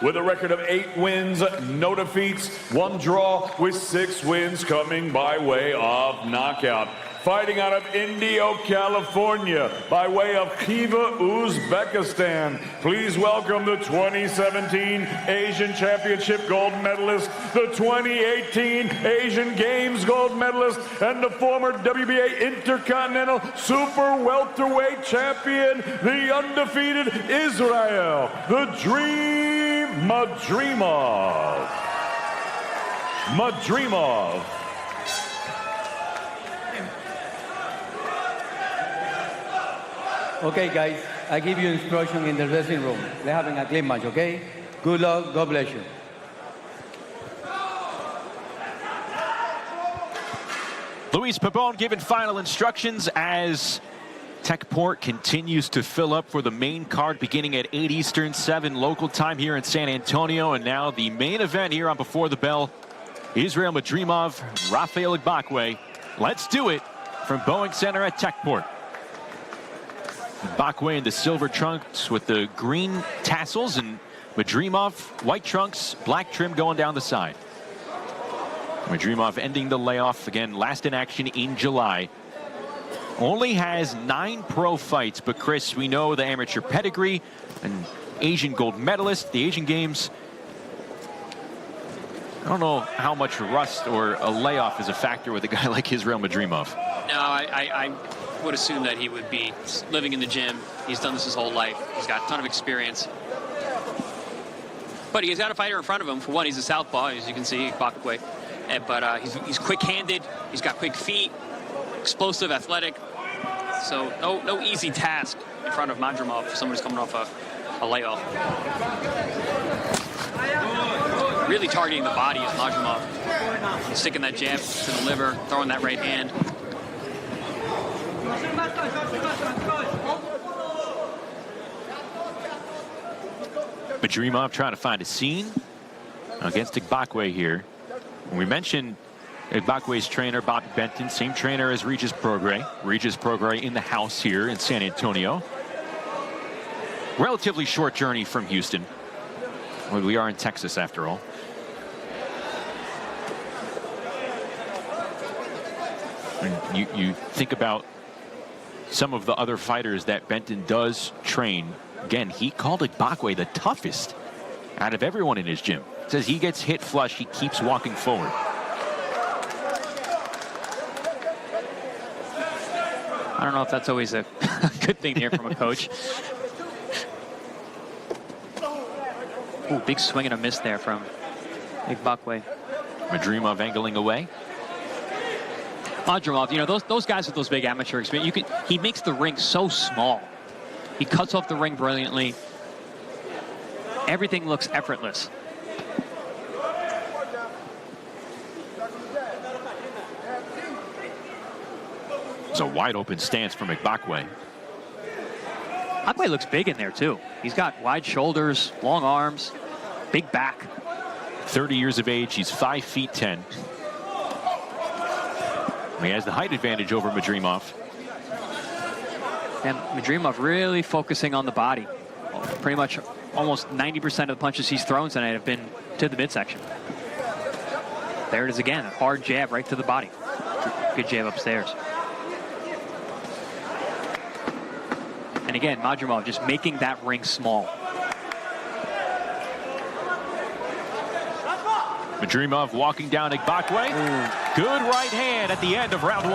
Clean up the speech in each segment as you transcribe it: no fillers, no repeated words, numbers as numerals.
With a record of 8 wins, no defeats, 1 draw, with 6 wins coming by way of knockout. Fighting out of Indio, California, by way of Khiva, Uzbekistan. Please welcome the 2017 Asian Championship gold medalist, the 2018 Asian Games gold medalist, and the former WBA Intercontinental Super Welterweight champion, the undefeated Israil, the Dream Madrimov. Okay, guys, I give you instruction in the dressing room. They're having a clean match, okay? Good luck. God bless you. Luis Pabon given final instructions as Techport continues to fill up for the main card beginning at 8 Eastern, 7 local time here in San Antonio. And now the main event here on Before the Bell, Israil Madrimov, Raphael Igbokwe. Let's do it from Boeing Center at Techport. Igbokwe in the silver trunks with the green tassels, and Madrimov white trunks, black trim going down the side. Madrimov ending the layoff again, last in action in July. Only has 9 pro fights, but Chris, we know the amateur pedigree, an Asian gold medalist, the Asian Games. I don't know how much rust or a layoff is a factor with a guy like Israil Madrimov. No, I would assume that he would be living in the gym. He's done this his whole life. He's got a ton of experience. But he's got a fighter in front of him. For one, he's a southpaw, as you can see, Igbokwe. But he's quick-handed. He's got quick feet, explosive, athletic. So no easy task in front of Madrimov for someone who's coming off a layoff. Really targeting the body is Madrimov. He's sticking that jab to the liver, throwing that right hand. Madrimov trying to find a scene against Igbokwe here. We mentioned Igbokwe's trainer, Bobby Benton, same trainer as Regis Prograis. Regis Prograis in the house here in San Antonio. Relatively short journey from Houston. Well, we are in Texas after all. And you think about some of the other fighters that Benton does train. Again, he called Igbokwe the toughest out of everyone in his gym. Says he gets hit flush, he keeps walking forward. I don't know if that's always a good thing to hear from a coach. Ooh, big swing and a miss there from Igbokwe. Madrimov angling away. Madrimov, you know, those guys with those big amateur experience, he makes the ring so small. He cuts off the ring brilliantly. Everything looks effortless. It's a wide open stance from Igbokwe. Igbokwe looks big in there too. He's got wide shoulders, long arms, big back. 30 years of age, he's 5'10". He has the height advantage over Madrimov. And Madrimov really focusing on the body. Pretty much almost 90% of the punches he's thrown tonight have been to the midsection. There it is again, a hard jab right to the body. Good jab upstairs. And again, Madrimov just making that ring small. Madrimov walking down Igbokwe. Good right hand at the end of round 1.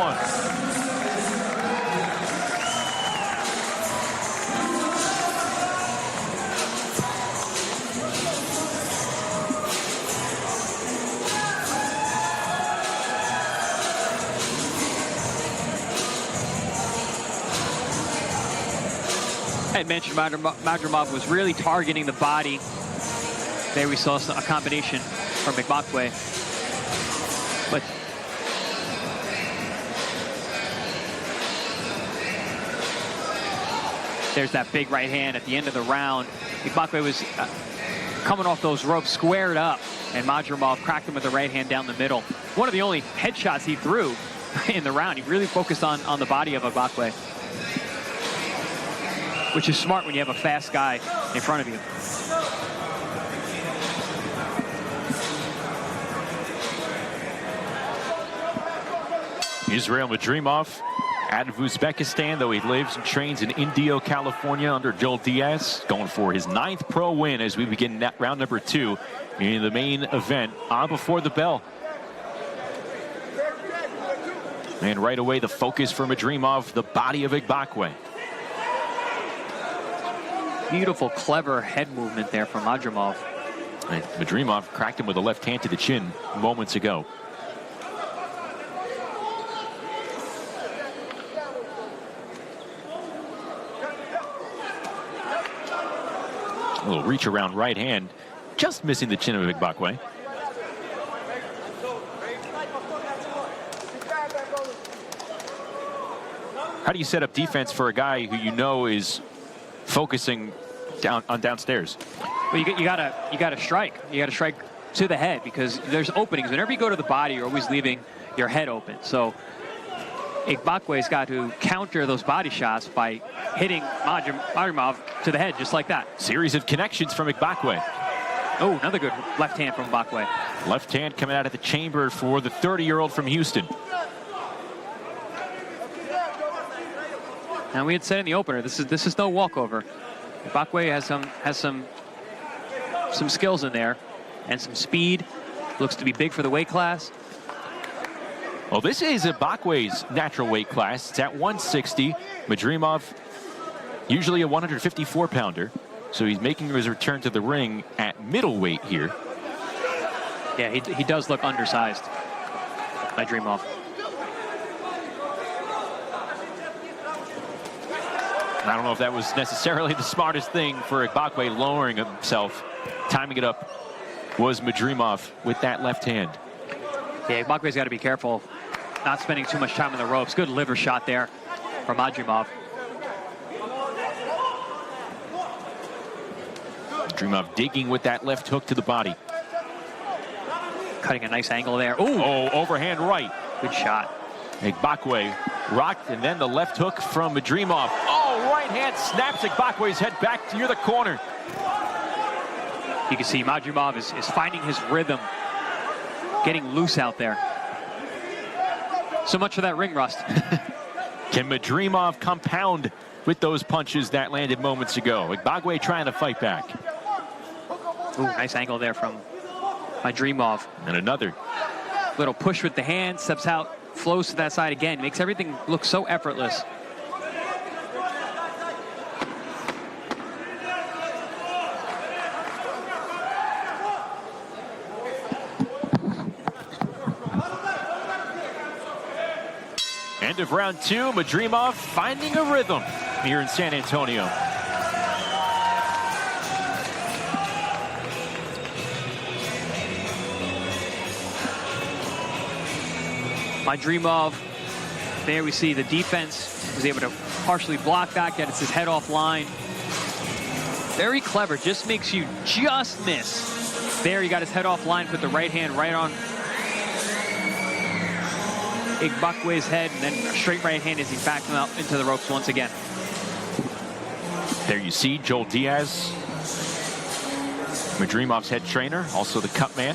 I had mentioned Madrimov was really targeting the body. There we saw a combination from Igbokwe. But there's that big right hand at the end of the round. Igbokwe was coming off those ropes, squared up, and Madrimov cracked him with the right hand down the middle. One of the only headshots he threw in the round. He really focused on the body of Igbokwe, which is smart when you have a fast guy in front of you. Israil Madrimov out of Uzbekistan, though he lives and trains in Indio, California under Joel Diaz, going for his 9th pro win as we begin round number 2 in the main event on before the bell. And right away, the focus for Madrimov, the body of Igbokwe. Beautiful, clever head movement there from Madrimov. And Madrimov cracked him with a left hand to the chin moments ago. A little reach around right hand, just missing the chin of Igbokwe. How do you set up defense for a guy who you know is focusing downstairs? Well, you gotta strike. You gotta strike to the head because there's openings. Whenever you go to the body, you're always leaving your head open. So Igbokwe's got to counter those body shots by hitting Madrimov to the head, just like that. Series of connections from Igbokwe. Oh, another good left hand from Igbokwe. Left hand coming out of the chamber for the 30-year-old from Houston. And we had said in the opener, this is no walkover. Igbokwe has some skills in there and some speed. Looks to be big for the weight class. Well, this is Igbokwe's natural weight class. It's at 160. Madrimov, usually a 154-pounder. So he's making his return to the ring at middleweight here. Yeah, he does look undersized, Madrimov. I don't know if that was necessarily the smartest thing for Igbokwe, lowering himself. Timing it up was Madrimov with that left hand. Yeah, Igbokwe's got to be careful not spending too much time on the ropes. Good liver shot there from Madrimov. Madrimov digging with that left hook to the body. Cutting a nice angle there. Ooh. Oh, overhand right. Good shot. Igbokwe rocked, and then the left hook from Madrimov. Oh, right hand snaps Igbokwe's head back near the corner. You can see Madrimov is finding his rhythm, getting loose out there. So much for that ring rust. Can Madrimov compound with those punches that landed moments ago? Igbokwe trying to fight back. Ooh, nice angle there from Madrimov. And another. Little push with the hand, steps out, flows to that side again, makes everything look so effortless. End of round 2, Madrimov finding a rhythm here in San Antonio. Madrimov, there we see the defense was able to partially block that, gets his head off line. Very clever, just makes you just miss. There he got his head off line, put the right hand right on Igbokwe's head, and then a straight right hand as he backed him out into the ropes once again. There you see Joel Diaz, Madrimov's head trainer, also the cut man.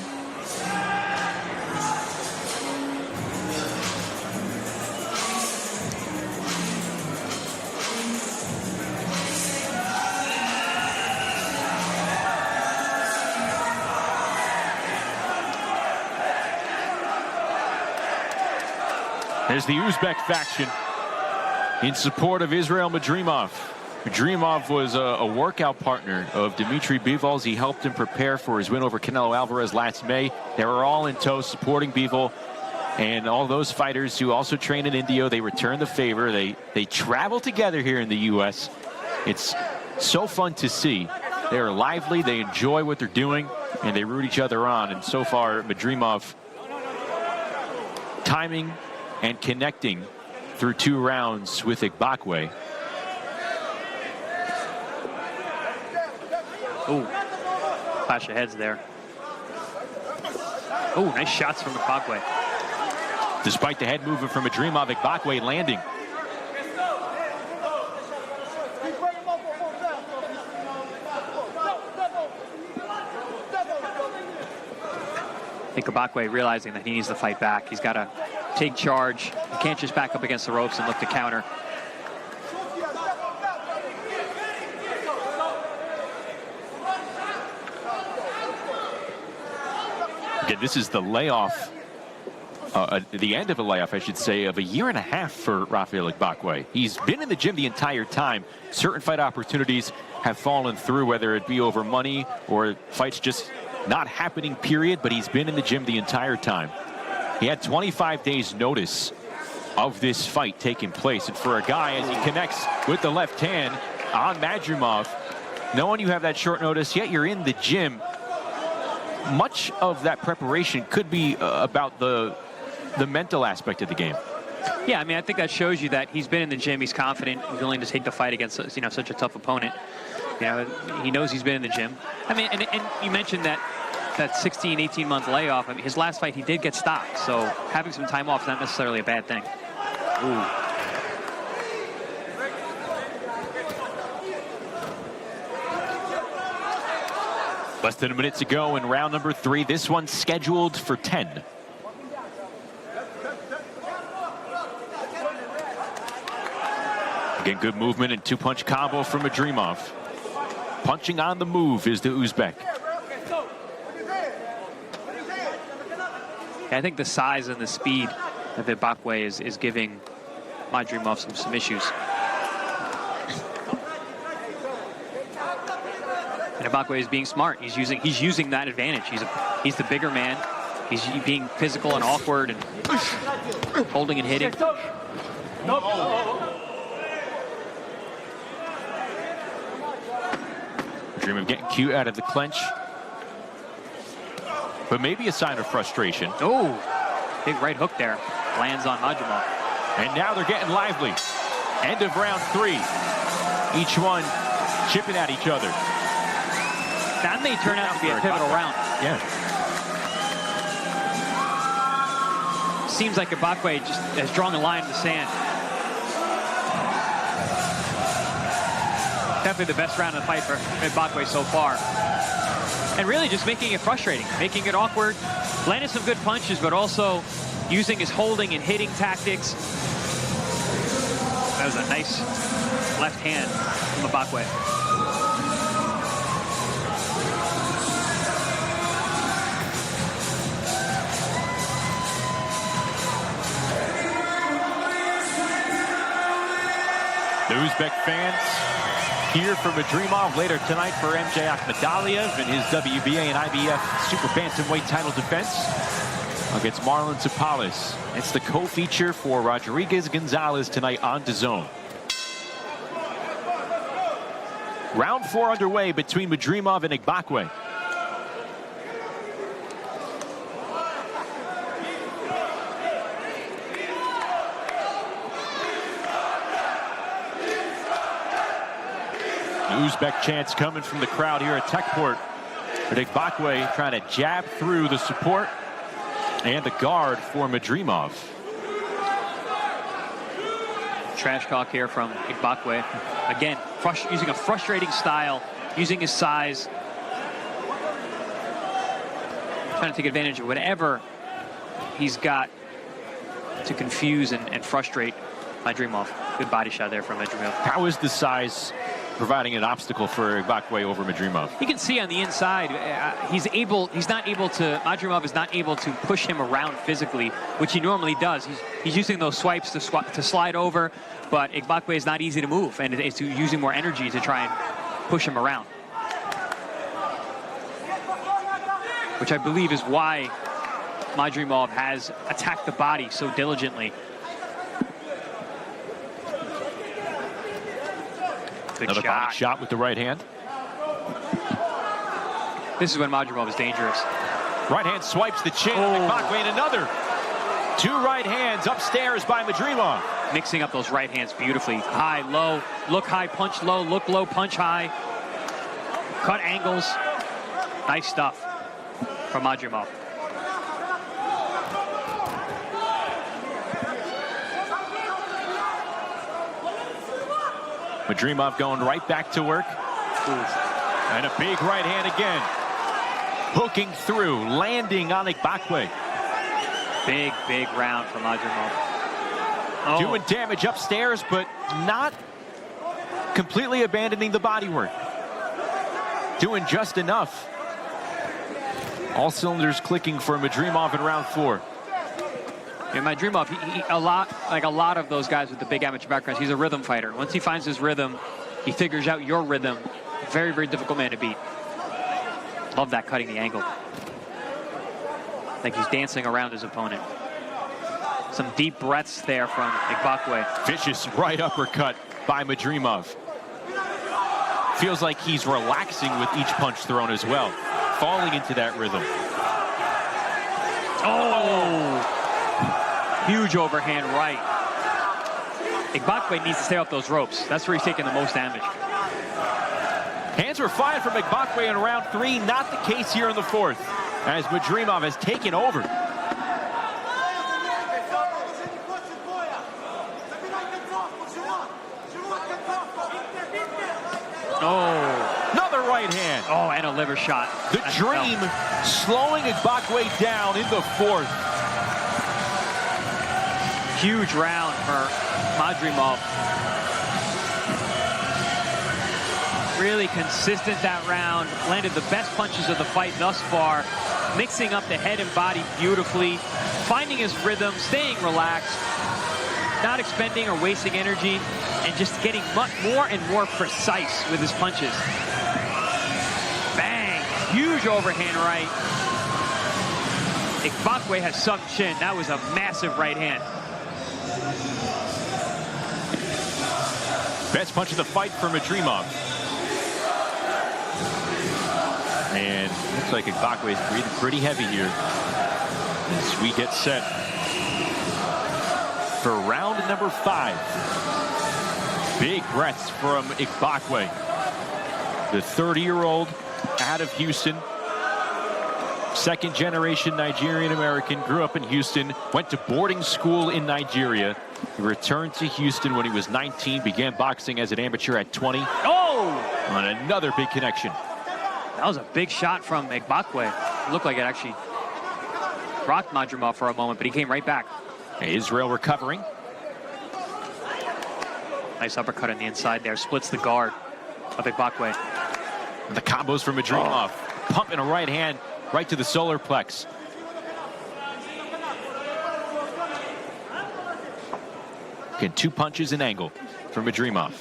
There's the Uzbek faction in support of Israil Madrimov. Madrimov was a workout partner of Dimitri Bivol's. He helped him prepare for his win over Canelo Alvarez last May. They were all in tow supporting Bivol. And all those fighters who also train in Indio, they return the favor. They travel together here in the U.S. It's so fun to see. They're lively, they enjoy what they're doing, and they root each other on. And so far, Madrimov timing and connecting through 2 rounds with Igbokwe. Ooh, clash of heads there. Ooh, nice shots from Igbokwe. Despite the head movement from Madrimov, Igbokwe landing. I think Igbokwe realizing that he needs to fight back. He's got to take charge. You can't just back up against the ropes and look to counter. Again, this is the layoff, the end of a layoff, I should say, of a year and a half for Raphael Igbokwe. He's been in the gym the entire time. Certain fight opportunities have fallen through, whether it be over money or fights just not happening, period, but he's been in the gym the entire time. He had 25 days notice of this fight taking place, and for a guy, as he connects with the left hand on Madrimov, knowing you have that short notice, yet you're in the gym, much of that preparation could be about the mental aspect of the game. Yeah, I mean, I think that shows you that he's been in the gym, he's confident, he's willing to take the fight against, you know, such a tough opponent. You know, he knows he's been in the gym. I mean, and you mentioned that 16, 18-month layoff. I mean, his last fight, he did get stopped, so having some time off is not necessarily a bad thing. Ooh. Less than a minute to go in round number 3. This one's scheduled for 10. Again, good movement and two-punch combo from Madrimov. Punching on the move is the Uzbek. I think the size and the speed of Igbokwe is giving Madrimov some issues. And Igbokwe is being smart. He's using that advantage. He's the bigger man. He's being physical and awkward and holding and hitting. Madrimov getting cute out of the clinch, but maybe a sign of frustration. Oh, big right hook there. Lands on Madrimov. And now they're getting lively. End of round 3. Each one chipping at each other. That may turn out to be a pivotal round. Yeah. Seems like Igbokwe just has drawn a line in the sand. Definitely the best round of the fight for Igbokwe so far. And really just making it frustrating, making it awkward, landing some good punches, but also using his holding and hitting tactics. That was a nice left hand from Igbokwe. The Uzbek fans here for Madrimov later tonight for MJ Akhmadaliev in his WBA and IBF Super Bantamweight title defense against Marlon Tapales. It's the co-feature for Rodriguez Gonzalez tonight on DAZN. Round 4 underway between Madrimov and Igbokwe. Uzbek chants coming from the crowd here at Techport. But Igbokwe trying to jab through the support and the guard for Madrimov. Trash talk here from Igbokwe. Again, using a frustrating style, using his size. Trying to take advantage of whatever he's got to confuse and frustrate Madrimov. Good body shot there from Madrimov. How is the size providing an obstacle for Igbokwe over Madrimov? You can see on the inside, Madrimov is not able to push him around physically, which he normally does. He's using those swipes to slide over, but Igbokwe is not easy to move, and it's using more energy to try and push him around. Which I believe is why Madrimov has attacked the body so diligently. Good Another shot. body shot with the right hand. This is when Madrimov is dangerous. Right hand swipes the chin of Igbokwe, and another. 2 right hands upstairs by Madrimov. Mixing up those right hands beautifully. High, low, look high, punch low, look low, punch high. Cut angles. Nice stuff from Madrimov. Madrimov going right back to work. And a big right hand again. Hooking through, landing on Igbokwe. Big, big round for Madrimov. Oh. Doing damage upstairs, but not completely abandoning the body work. Doing just enough. All cylinders clicking for Madrimov in round 4. Yeah, Madrimov, like a lot of those guys with the big amateur backgrounds, he's a rhythm fighter. Once he finds his rhythm, he figures out your rhythm. Very, very difficult man to beat. Love that, cutting the angle. Like he's dancing around his opponent. Some deep breaths there from Igbokwe. Vicious right uppercut by Madrimov. Feels like he's relaxing with each punch thrown as well. Falling into that rhythm. Oh! Huge overhand right. Igbokwe needs to stay off those ropes. That's where he's taking the most damage. Hands were fine from Igbokwe in round 3. Not the case here in the 4th, as Madrimov has taken over. Oh. Another right hand. Oh, and a liver shot. The dream slowing Igbokwe down in the 4th. Huge round for Madrimov. Really consistent that round. Landed the best punches of the fight thus far. Mixing up the head and body beautifully. Finding his rhythm, staying relaxed. Not expending or wasting energy. And just getting more and more precise with his punches. Bang! Huge overhand right. Igbokwe has sunk chin. That was a massive right hand. Best punch of the fight for Madrimov. And looks like Igbokwe is breathing pretty heavy here as we get set for round number 5. Big breaths from Igbokwe, the 30-year-old out of Houston. Second-generation Nigerian-American, grew up in Houston, went to boarding school in Nigeria. He returned to Houston when he was 19, began boxing as an amateur at 20. Oh! On another big connection. That was a big shot from Igbokwe. It looked like it actually rocked Madrimov for a moment, but he came right back. Israil recovering. Nice uppercut on the inside there. Splits the guard of Igbokwe. The combos from Madrimov. Pumping a right hand right to the solar plex. Again, 2 punches an angle from Madrimov.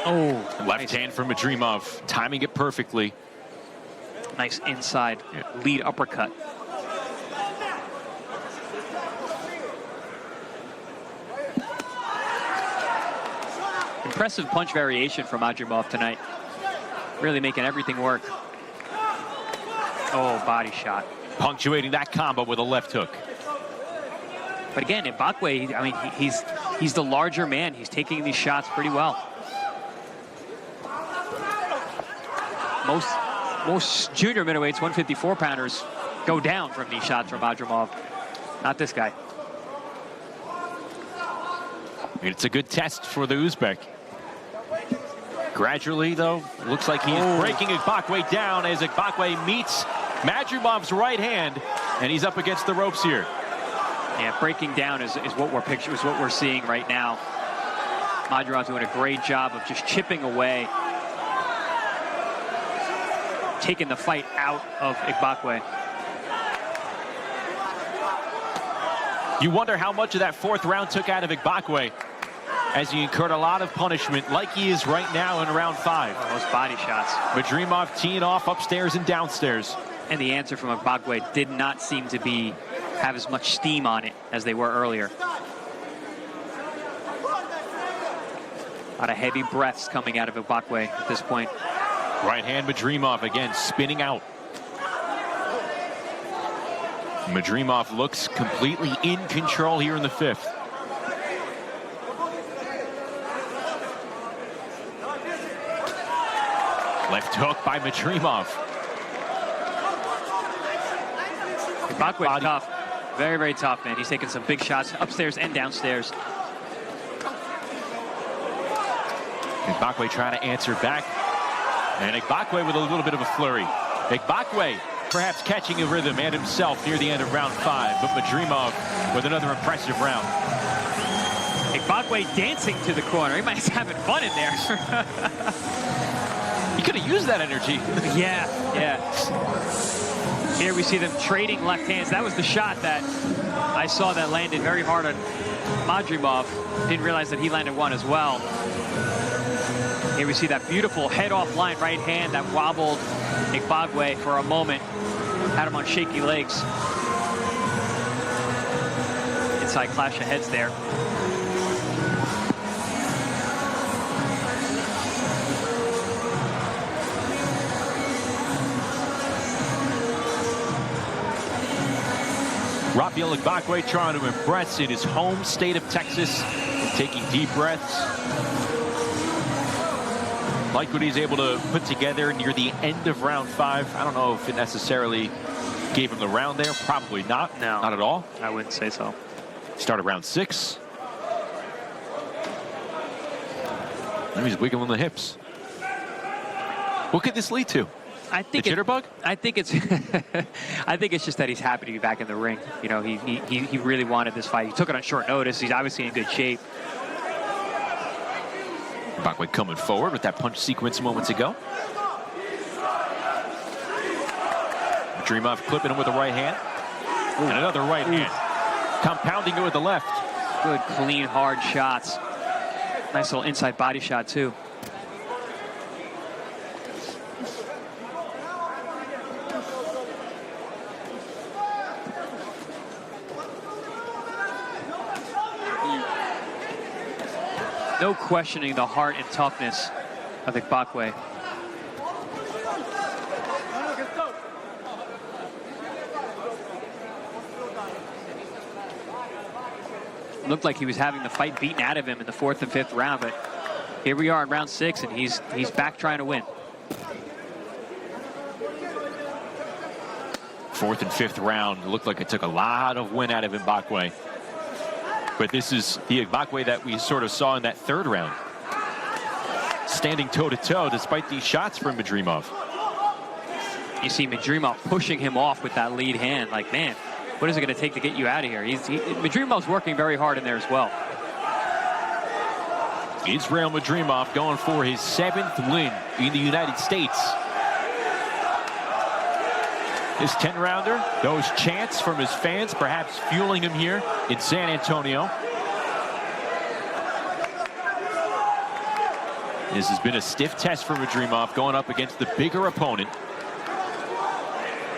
Oh, left hand from Madrimov, timing it perfectly. Nice inside lead uppercut. Impressive punch variation from Madrimov tonight. Really making everything work. Oh, body shot. Punctuating that combo with a left hook. But again, Igbokwe, I mean, he's the larger man. He's taking these shots pretty well. Most junior middleweights, 154-pounders, go down from these shots from Madrimov. Not this guy. It's a good test for the Uzbek. Gradually, though, looks like he's breaking Igbokwe down as Igbokwe meets Madrimov's right hand, and he's up against the ropes here. Yeah, breaking down is what we're seeing right now. Madrimov doing a great job of just chipping away, taking the fight out of Igbokwe. You wonder how much of that 4th round took out of Igbokwe as he incurred a lot of punishment like he is right now in round 5. Oh, those body shots. Madrimov teeing off upstairs and downstairs. And the answer from Igbokwe did not seem to have as much steam on it as they were earlier. A lot of heavy breaths coming out of Igbokwe at this point. Right hand Madrimov again spinning out. Madrimov looks completely in control here in the 5th. Left hook by Madrimov. Igbokwe tough. Very, very tough, man. He's taking some big shots upstairs and downstairs. Igbokwe trying to answer back. And Igbokwe with a little bit of a flurry. Igbokwe perhaps catching a rhythm and himself near the end of round 5, but Madrimov with another impressive round. Igbokwe dancing to the corner. He might be having fun in there. He could have used that energy. Yeah. Here we see them trading left hands. That was the shot that I saw that landed very hard on Madrimov. Didn't realize that he landed one as well. Here we see that beautiful head-off line right hand that wobbled Igbokwe for a moment. Had him on shaky legs. Inside clash of heads there. Raphael Igbokwe trying to impress in his home state of Texas, taking deep breaths. Like what he's able to put together near the end of round 5. I don't know if it necessarily gave him the round there. Probably not. No. Not at all. I wouldn't say so. Started round 6. Now he's wiggling the hips. What could this lead to? I think the jitterbug? I think it's I think it's just that he's happy to be back in the ring. You know, he really wanted this fight. He took it on short notice. He's obviously in good shape. Igbokwe coming forward with that punch sequence moments ago. Madrimov clipping him with the right hand. Ooh. And another right hand. Compounding it with the left. Good, clean, hard shots. Nice little inside body shot, too. No questioning the heart and toughness of Igbokwe. Looked like he was having the fight beaten out of him in the 4th and 5th round, but here we are in round 6, and he's back trying to win. 4th and 5th round. Looked like it took a lot of win out of Igbokwe. But this is the Igbokwe that we sort of saw in that 3rd round. Standing toe-to-toe despite these shots from Madrimov. You see Madrimov pushing him off with that lead hand. Like, man, what is it going to take to get you out of here? Madrimov's working very hard in there as well. Israil Madrimov going for his 7th win in the United States. His 10-rounder, those chants from his fans perhaps fueling him here in San Antonio. This has been a stiff test for Madrimov going up against the bigger opponent.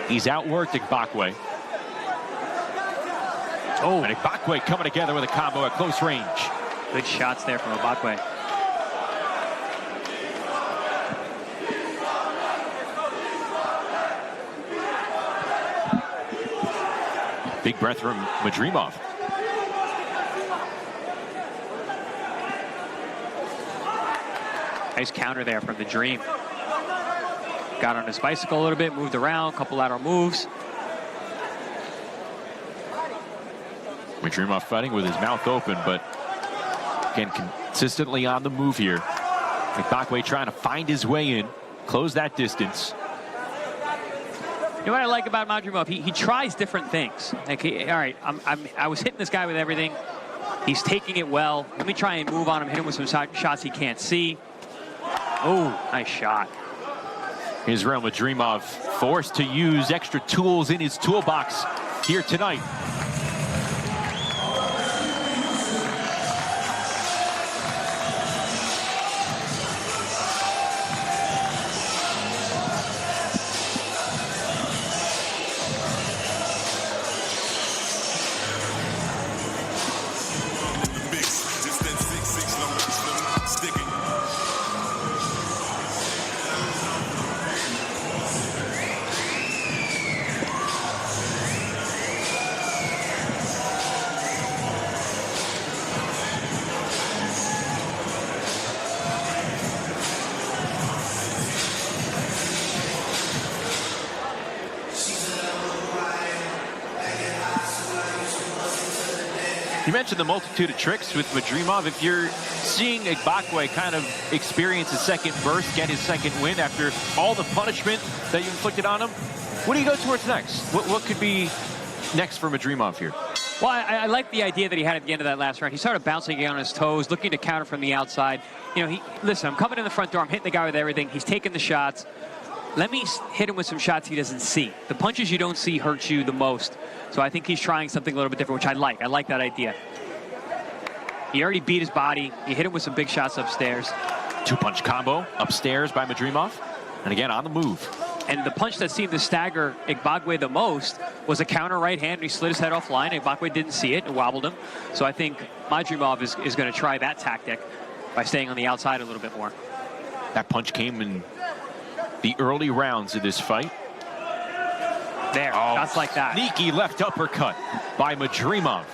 He's outworked Igbokwe. Oh, and Igbokwe coming together with a combo at close range. Good shots there from Igbokwe. Big breath from Madrimov. Nice counter there from the Dream. Got on his bicycle a little bit, moved around, a couple lateral moves. Madrimov fighting with his mouth open, but again, consistently on the move here. Igbokwe trying to find his way in, close that distance. You know what I like about Madrimov? He tries different things. Like, all right, I was hitting this guy with everything. He's taking it well. Let me try and move on him, hit him with some shots he can't see. Oh, nice shot. Israil Madrimov forced to use extra tools in his toolbox here tonight. You mentioned the multitude of tricks with Madrimov. If you're seeing Igbokwe kind of experience a second burst, get his second win after all the punishment that you inflicted on him, what do you go towards next? What could be next for Madrimov here? Well, I like the idea that he had at the end of that last round. He started bouncing again on his toes, looking to counter from the outside. You know, listen, I'm coming in the front door. I'm hitting the guy with everything. He's taking the shots. Let me hit him with some shots he doesn't see. The punches you don't see hurt you the most. So I think he's trying something a little bit different, which I like. I like that idea. He already beat his body. You hit him with some big shots upstairs. Two-punch combo upstairs by Madrimov. And again, on the move. And the punch that seemed to stagger Igbokwe the most was a counter right hand. He slid his head offline. Igbokwe didn't see it and wobbled him. So I think Madrimov is going to try that tactic by staying on the outside a little bit more. That punch came in the early rounds of this fight. There, shots like that. Sneaky left uppercut by Madrimov.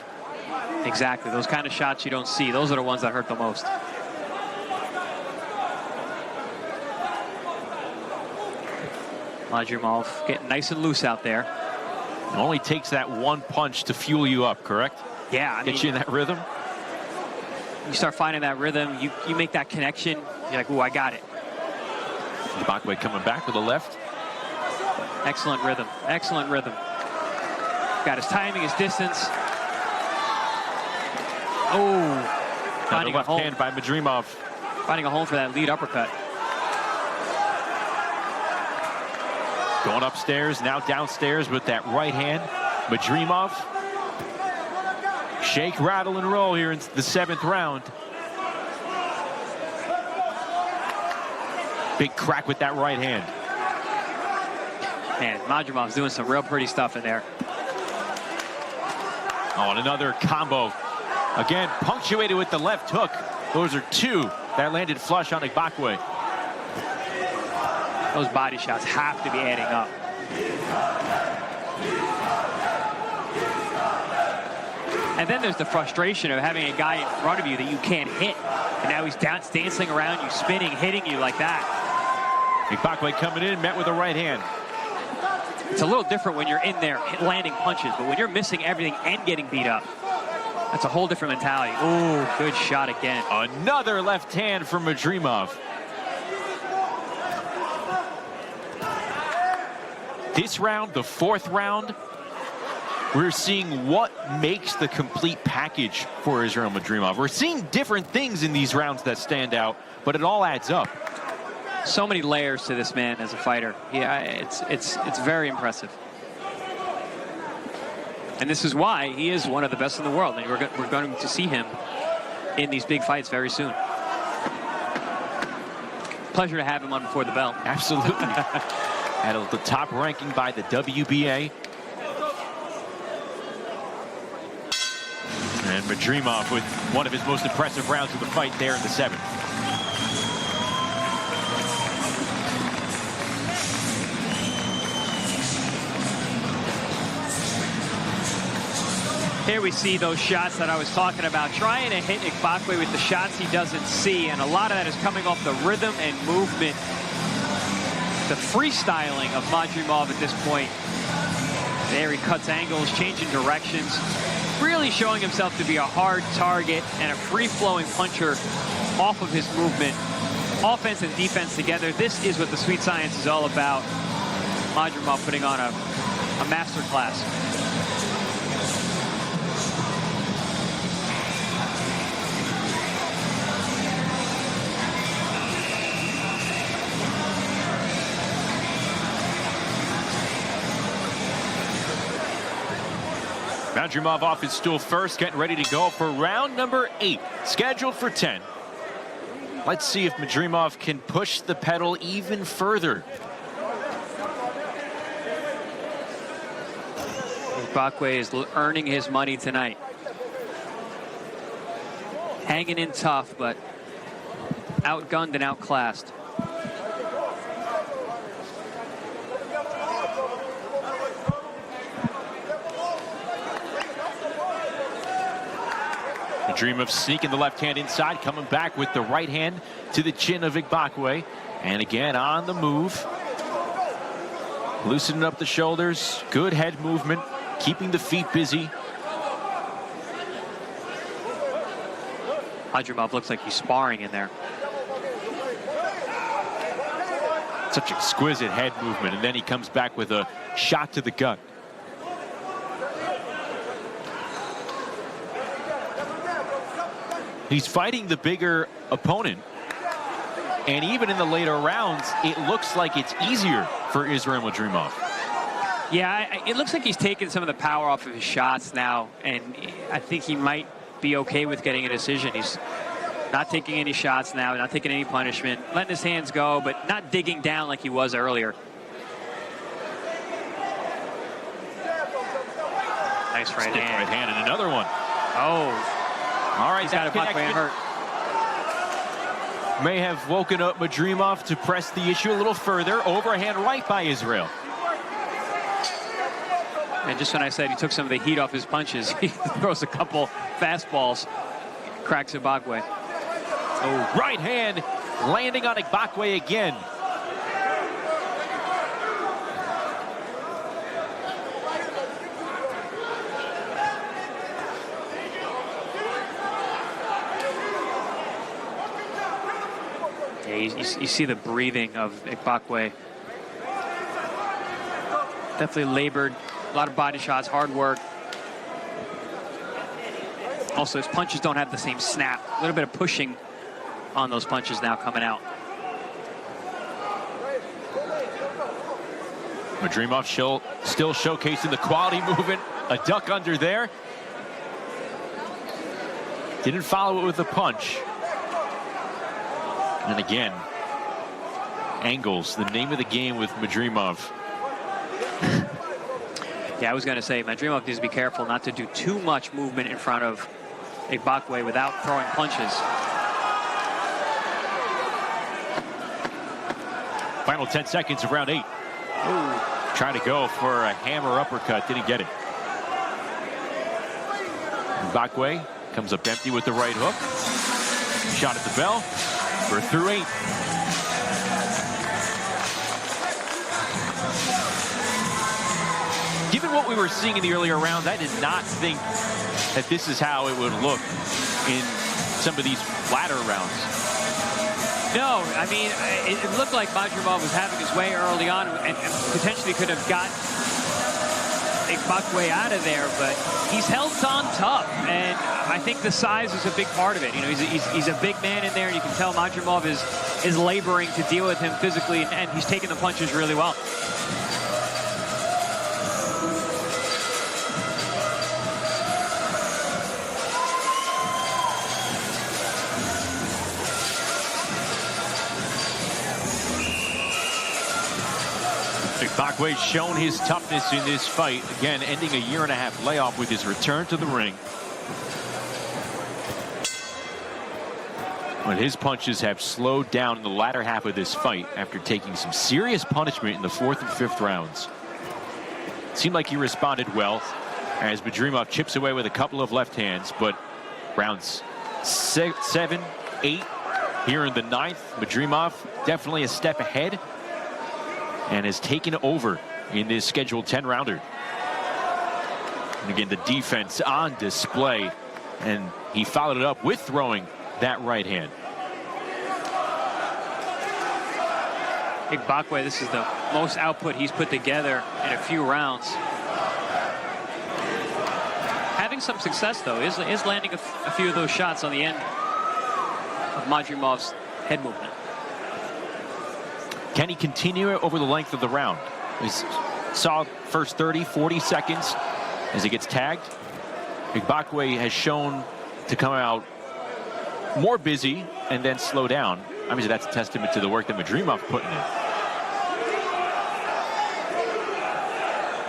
Exactly, those kind of shots you don't see. Those are the ones that hurt the most. Madrimov getting nice and loose out there. It only takes that one punch to fuel you up, correct? Yeah. I mean, get you in that rhythm. You start finding that rhythm, you make that connection, you're like, ooh, I got it. Igbokwe coming back with the left. Excellent rhythm, excellent rhythm. Got his timing, his distance. Oh, finding a home. Hand by Madrimov. Finding a home for that lead uppercut. Going upstairs, now downstairs with that right hand. Madrimov. Shake, rattle, and roll here in the 7th round. Big crack with that right hand. Man, Madrimov's doing some real pretty stuff in there. Oh, and another combo. Again, punctuated with the left hook. Those are two that landed flush on Igbokwe. Those body shots have to be adding up. And then there's the frustration of having a guy in front of you that you can't hit. And now he's dancing around you, spinning, hitting you like that. Igbokwe coming in, met with a right hand. It's a little different when you're in there landing punches, but when you're missing everything and getting beat up, that's a whole different mentality. Ooh, good shot again. Another left hand from Madrimov. This round, the 4th round, we're seeing what makes the complete package for Israil Madrimov. We're seeing different things in these rounds that stand out, but it all adds up. So many layers to this man as a fighter. Yeah, it's very impressive. And this is why he is one of the best in the world. And we're going to see him in these big fights very soon. Pleasure to have him on Before the Bell. Absolutely. At the top ranking by the WBA. And Madrimov with one of his most impressive rounds of the fight there in the 7th. Here we see those shots that I was talking about, trying to hit Igbokwe with the shots he doesn't see, and a lot of that is coming off the rhythm and movement, the freestyling of Madrimov at this point. There he cuts angles, changing directions, really showing himself to be a hard target and a free-flowing puncher off of his movement. Offense and defense together. This is what the sweet science is all about. Madrimov putting on a master class. Madrimov off his stool first, getting ready to go for round number 8, scheduled for 10. Let's see if Madrimov can push the pedal even further. Igbokwe is earning his money tonight. Hanging in tough, but outgunned and outclassed. Madrimov sneaking the left hand inside, coming back with the right hand to the chin of Igbokwe. And again on the move. Loosening up the shoulders, good head movement, keeping the feet busy. Madrimov looks like he's sparring in there. Such exquisite head movement, and then he comes back with a shot to the gut. He's fighting the bigger opponent, and even in the later rounds, it looks like it's easier for Israil Madrimov. Yeah, it looks like he's taking some of the power off of his shots now, and I think he might be okay with getting a decision. He's not taking any shots now, not taking any punishment, letting his hands go, but not digging down like he was earlier. Nice right hand. Right hand, and another one. Oh. All right, he's got Igbokwe hurt. May have woken up Madrimov to press the issue a little further. Overhand right by Israil. And just when I said he took some of the heat off his punches, he throws a couple fastballs, cracks Igbokwe. Oh, right hand landing on Igbokwe again. Yeah, you see the breathing of Igbokwe. Definitely labored, a lot of body shots, hard work. Also, his punches don't have the same snap. A little bit of pushing on those punches now coming out. Madrimov still showcasing the quality movement. A duck under there. Didn't follow it with a punch. And again, angles, the name of the game with Madrimov. Yeah, I was going to say, Madrimov needs to be careful not to do too much movement in front of Igbokwe without throwing punches. Final 10 seconds of round 8. Ooh. Trying to go for a hammer uppercut, didn't get it. Igbokwe comes up empty with the right hook. Shot at the bell. We're through 8. Given what we were seeing in the earlier rounds, I did not think that this is how it would look in some of these latter rounds. No, I mean, it looked like Madrimov was having his way early on and potentially could have got Igbokwe out of there, but he's held on tough, and I think the size is a big part of it. You know, he's a big man in there, and you can tell Madrimov is laboring to deal with him physically, and he's taking the punches really well. Igbokwe's shown his toughness in this fight, again ending a year-and-a-half layoff with his return to the ring. But his punches have slowed down in the latter half of this fight after taking some serious punishment in the 4th and 5th rounds. It seemed like he responded well as Madrimov chips away with a couple of left hands, but rounds 6, 7, 8 here in the 9th, Madrimov definitely a step ahead and has taken over in this scheduled 10-rounder. And again, the defense on display, and he followed it up with throwing that right hand. Igbokwe, this is the most output he's put together in a few rounds. Having some success, though, is landing a few of those shots on the end of Madrimov's head movement. Can he continue it over the length of the round? We saw first 30, 40 seconds as he gets tagged. Igbokwe has shown to come out more busy and then slow down. Obviously, that's a testament to the work that Madrimov put in.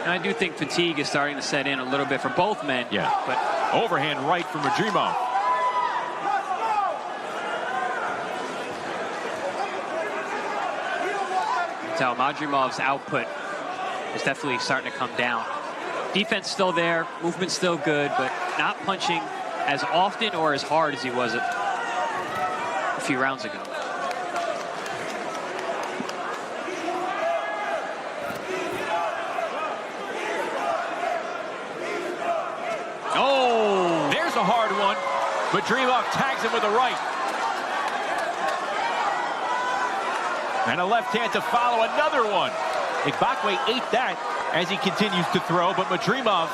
And I do think fatigue is starting to set in a little bit for both men. Yeah. But overhand right from Madrimov. So Madrimov's output is definitely starting to come down. Defense still there, movement still good, but not punching as often or as hard as he was a few rounds ago. Oh, there's a hard one. Madrimov tags him with a right. And a left hand to follow, another one. Igbokwe ate that as he continues to throw, but Madrimov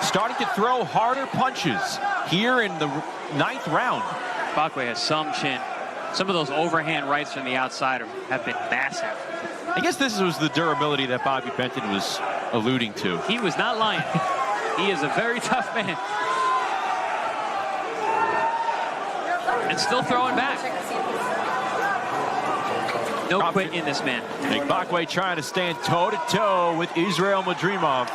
starting to throw harder punches here in the 9th round. Igbokwe has some chin. Some of those overhand rights from the outside have been massive. I guess this was the durability that Bobby Benton was alluding to. He was not lying. He is a very tough man. And still throwing back. No quit in this man. Igbokwe trying to stand toe-to-toe with Israil Madrimov.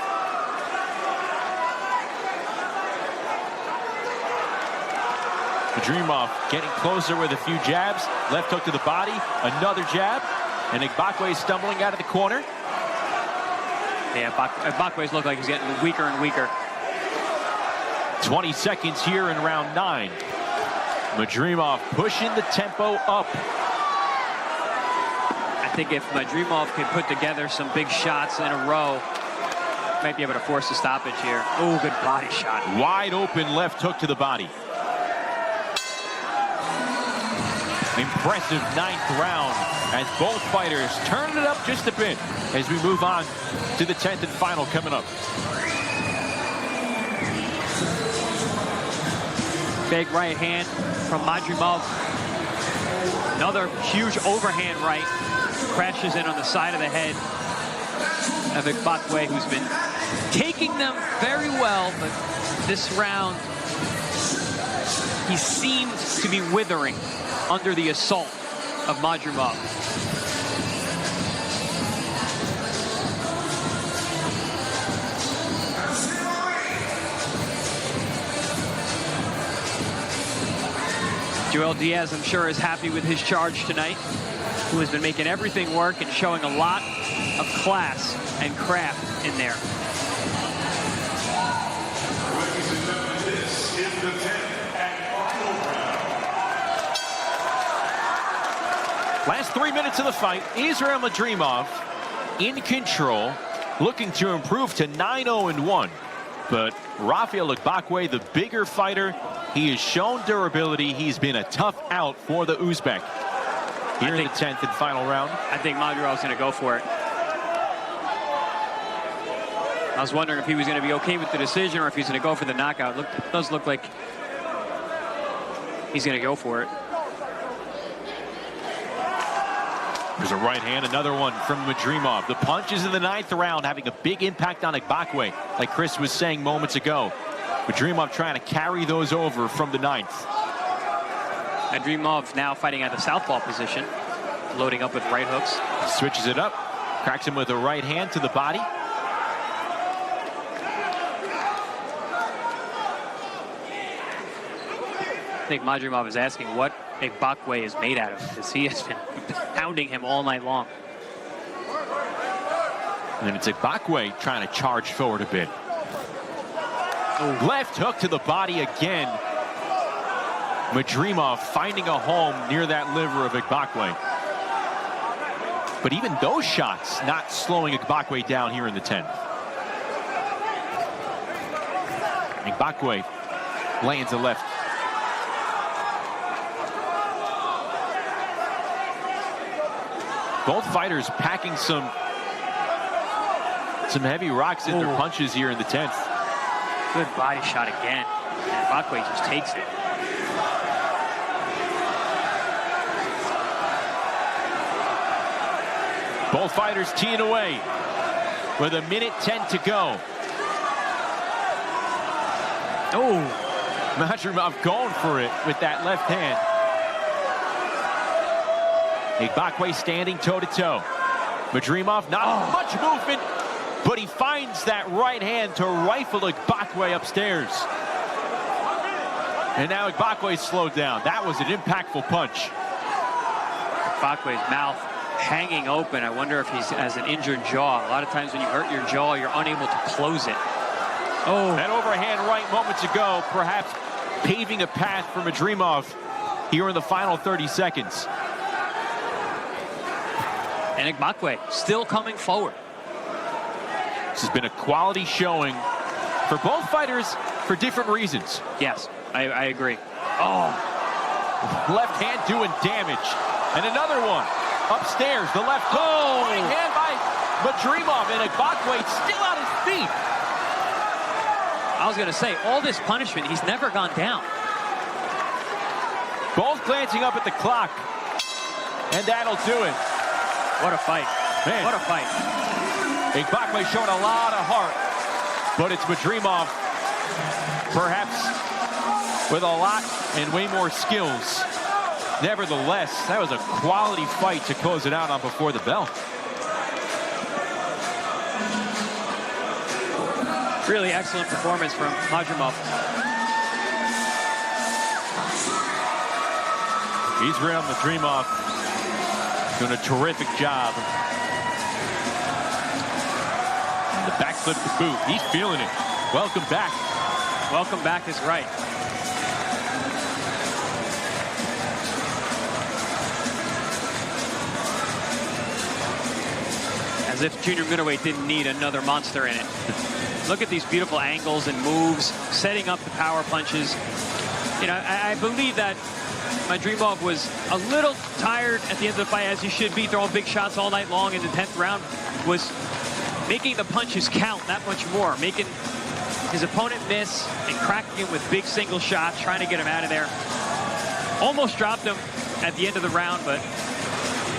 Madrimov getting closer with a few jabs. Left hook to the body, another jab. And Igbokwe stumbling out of the corner. Yeah, Igbokwe's look like he's getting weaker and weaker. 20 seconds here in round 9. Madrimov pushing the tempo up. I think if Madrimov can put together some big shots in a row, might be able to force a stoppage here. Oh, good body shot. Wide open left hook to the body. Impressive 9th round as both fighters turn it up just a bit as we move on to the 10th and final coming up. Big right hand from Madrimov. Another huge overhand right. Crashes in on the side of the head of Igbokwe, who's been taking them very well, but this round he seemed to be withering under the assault of Madrimov. Joel Diaz, I'm sure, is happy with his charge tonight, who has been making everything work and showing a lot of class and craft in there. This is the 10th and final round. Last 3 minutes of the fight. Israil Madrimov in control, looking to improve to 9-0-1. But Raphael Igbokwe, the bigger fighter, he has shown durability. He's been a tough out for the Uzbek here in the 10th and final round. I think Madrimov's going to go for it. I was wondering if he was going to be okay with the decision or if he's going to go for the knockout. It does look like he's going to go for it. There's a right hand, another one from Madrimov. The punches in the 9th round having a big impact on Igbokwe, like Chris was saying moments ago. Madrimov trying to carry those over from the 9th. Madrimov now fighting at the southpaw position, loading up with right hooks. He switches it up, cracks him with a right hand to the body. I think Madrimov is asking what Igbokwe is made out of, because he has been pounding him all night long. And then it's Igbokwe trying to charge forward a bit. Ooh. Left hook to the body again. Madrimov finding a home near that liver of Igbokwe. But even those shots not slowing Igbokwe down here in the 10th. Igbokwe lands a left. Both fighters packing some heavy rocks in their punches here in the 10th. Good body shot again. And Igbokwe just takes it. Both fighters teeing away with 1:10 to go. Oh, Matchroom going for it with that left hand. Igbokwe standing toe-to-toe. Madrimov, not much movement, but he finds that right hand to rifle Igbokwe upstairs. And now Igbokwe slowed down. That was an impactful punch. Igbokwe's mouth hanging open. I wonder if he has an injured jaw. A lot of times when you hurt your jaw, you're unable to close it. Oh, that overhand right moments ago, perhaps paving a path for Madrimov here in the final 30 seconds. And Igbokwe still coming forward. This has been a quality showing for both fighters for different reasons. Yes. I agree. Oh, left hand doing damage. And another one. Upstairs, the left hook. Oh! Right hand by Madrimov, and Igbokwe still on his feet. I was going to say, all this punishment, he's never gone down. Both glancing up at the clock. And that'll do it. What a fight. Man. What a fight. Igbokwe showing a lot of heart. But it's Madrimov, perhaps with a lot and way more skills. Nevertheless, that was a quality fight to close it out on before the bell. Really excellent performance from Madrimov. Israil Madrimov doing a terrific job. And the backflip to boot. He's feeling it. Welcome back. Welcome back is right. As if junior middleweight didn't need another monster in it. Look at these beautiful angles and moves, setting up the power punches. You know, I believe that Madrimov was a little tired at the end of the fight, as he should be, throwing big shots all night long in the 10th round, was making the punches count that much more, making his opponent miss and cracking him with big single shots, trying to get him out of there. Almost dropped him at the end of the round, but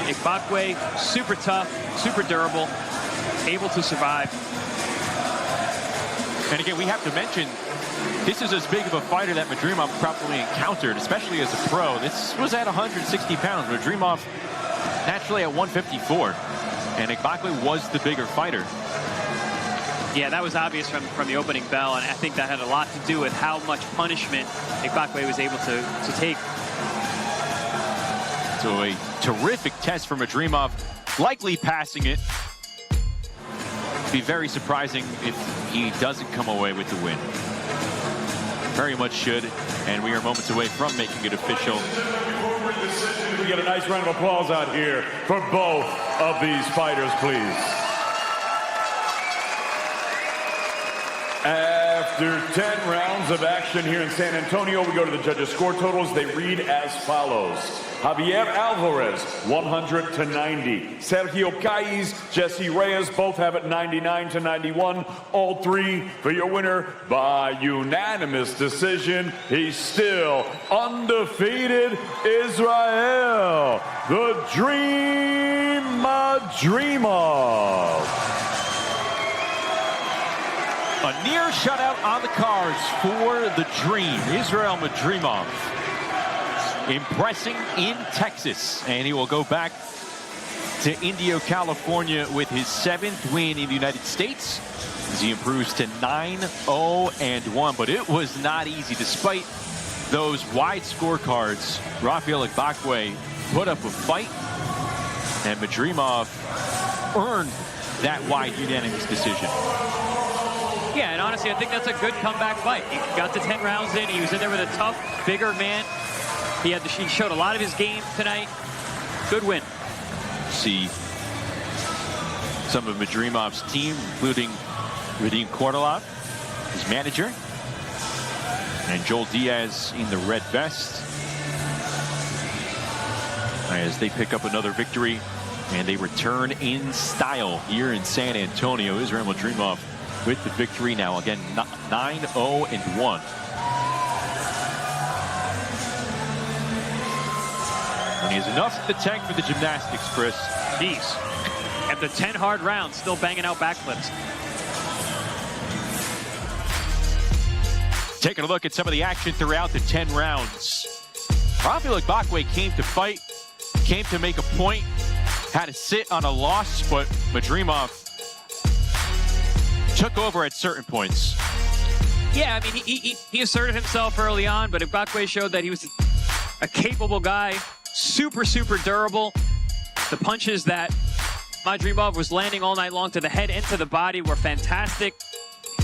Igbokwe, super tough, super durable, able to survive. And again, we have to mention, this is as big of a fighter that Madrimov probably encountered, especially as a pro. This was at 160 pounds. Madrimov naturally at 154. And Igbokwe was the bigger fighter. Yeah, that was obvious from the opening bell, and I think that had a lot to do with how much punishment Igbokwe was able to take. So a terrific test for Madrimov, likely passing it. Be very surprising if he doesn't come away with the win. Very much should, and we are moments away from making it official. We get a nice round of applause out here for both of these fighters, please. After 10 rounds of action here in San Antonio, we go to the judges' score totals. They read as follows. Javier Alvarez, 100-90. Sergio Caiz, Jesse Reyes, both have it 99-91. All three for your winner by unanimous decision. He's still undefeated, Israil, the Dream Madrimov. A near shutout on the cards for the Dream, Israil Madrimov. Impressing in Texas, and he will go back to Indio, California with his 7th win in the United States as he improves to 9-0-1. But it was not easy. Despite those wide scorecards, Raphael Igbokwe put up a fight, and Madrimov earned that wide unanimous decision. Yeah, and honestly, I think that's a good comeback fight. He got to 10 rounds in. He was in there with a tough, bigger man. He showed a lot of his game tonight. Good win. See some of Madrimov's team, including Radim Kordalov, his manager, and Joel Diaz in the red vest, as they pick up another victory and they return in style here in San Antonio. Israil Madrimov with the victory now, again 9-0-1. And he has enough in the tank for the gymnastics, Chris. Jeez. After 10 hard rounds, still banging out backflips. Taking a look at some of the action throughout the 10 rounds. Raphael Igbokwe came to fight, came to make a point, had to sit on a loss, but Madrimov took over at certain points. Yeah, I mean, he asserted himself early on, but Igbokwe showed that he was a capable guy, super, super durable. The punches that Madrimov was landing all night long to the head and to the body were fantastic.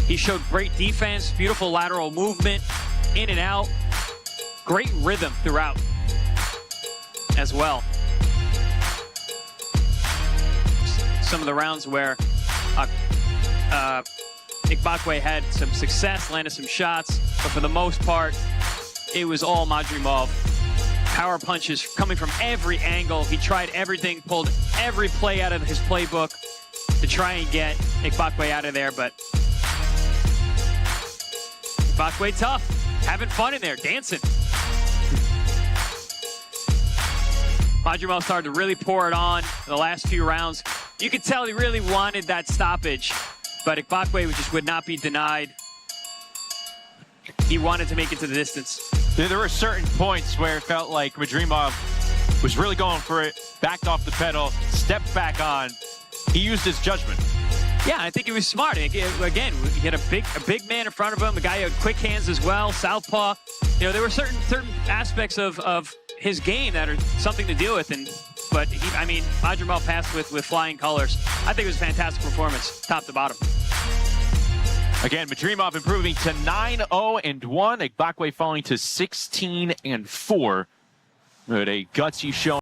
He showed great defense, beautiful lateral movement, in and out. Great rhythm throughout as well. Some of the rounds where Igbokwe had some success, landed some shots, but for the most part, it was all Madrimov. Power punches coming from every angle. He tried everything, pulled every play out of his playbook to try and get Igbokwe out of there, but Igbokwe tough, having fun in there, dancing. Madrimov started to really pour it on in the last few rounds. You could tell he really wanted that stoppage, but Igbokwe just would not be denied. He wanted to make it to the distance. There were certain points where it felt like Madrimov was really going for it, backed off the pedal, stepped back on. He used his judgment. Yeah, I think he was smart. Again, he had a big man in front of him, a guy who had quick hands as well, southpaw. You know, there were certain aspects of his game that are something to deal with, but I mean, Madrimov passed with flying colors. I think it was a fantastic performance, top to bottom. Again, Madrimov improving to 9-0-1. Igbokwe falling to 16-4. But a gutsy showing.